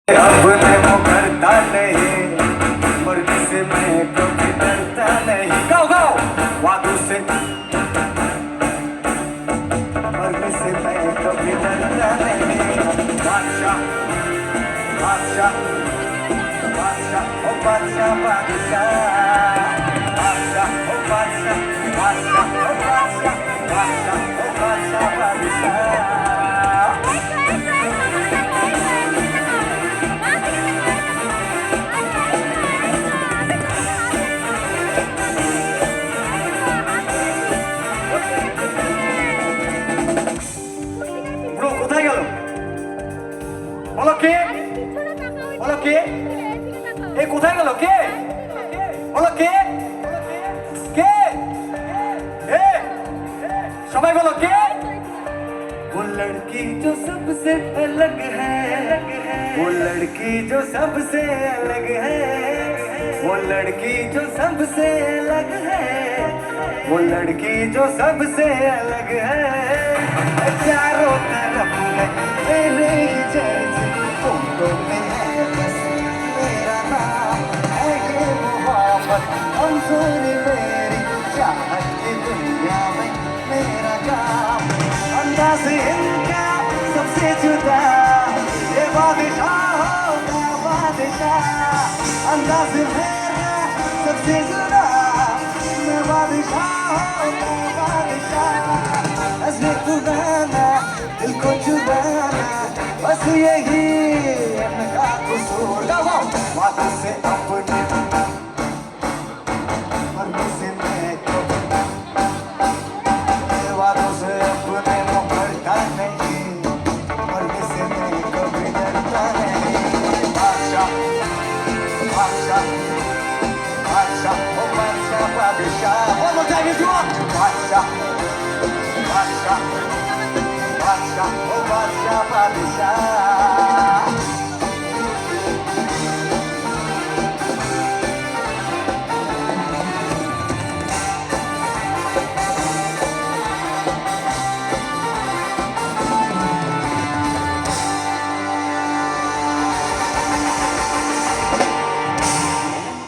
अपने मुकरता नहीं, मर्द से मैं कभी डरता नहीं। गाओ गाओ वादों से, मर्द से मैं कभी डरता नहीं। बादशाह बादशाह बादशाह ओ बादशाह बादशाह बादशाह ओ बादशाह बादशाह ओ बादशाह बादशाह ओ बादशाह बादशाह। ব্রো কোথায় গেল? বলো কে? বলো কে? এ কোথায় গেল? কে? বলো কে? কে? এ সবাই বলো কে? वो लड़की जो सबसे अलग है, वो लड़की जो सबसे अलग है, वो लड़की जो सबसे अलग है, वो लड़की जो सबसे अलग है। चारों तरफ में मेरे ही चर्च, फोटो में है बस मेरा नाम है ये मोहब्बत, मंजूरी मेरी चाहत की दुनिया में मेरा काम। अंदाज इनका सबसे जुदा, ये बादशाह होगा बादशाह। अंदाज मेरा सबसे जुदा, मैं बादशाह होगा बादशाह। नज़र खुदाना दिल को चुराना, बस यही इनका कसूर। वादों से अपने मर्द से मैं कभी, वादों से अपने मुकरता नहीं, मर्द से मैं कभी डरता नहीं। बादशाह बादशाह बादशाह ओ बादशाह बादशाह। One more time if you want. बादशाह बादशाह बादशाह ओ बादशाह बादशाह।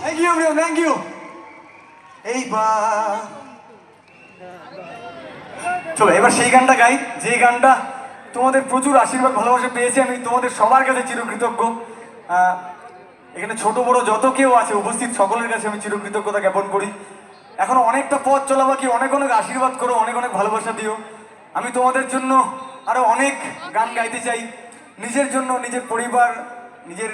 Thank you, bro. Thank you. এইবার চলো এবার সেই গানটা গাই, যে গানটা তোমাদের প্রচুর আশীর্বাদ ভালোবাসা পেয়েছি। আমি তোমাদের সবার কাছে চিরকৃতজ্ঞ। এখানে ছোট বড় যত কেউ আছে উপস্থিত সকলের কাছে আমি চিরকৃতজ্ঞতা জ্ঞাপন করি। এখনো অনেকটা পথ চলা বাকি, অনেক অনেক আশীর্বাদ করো, অনেক অনেক ভালোবাসা দিও। আমি তোমাদের জন্য আরো অনেক গান গাইতে চাই, নিজের জন্য, নিজের পরিবার, নিজের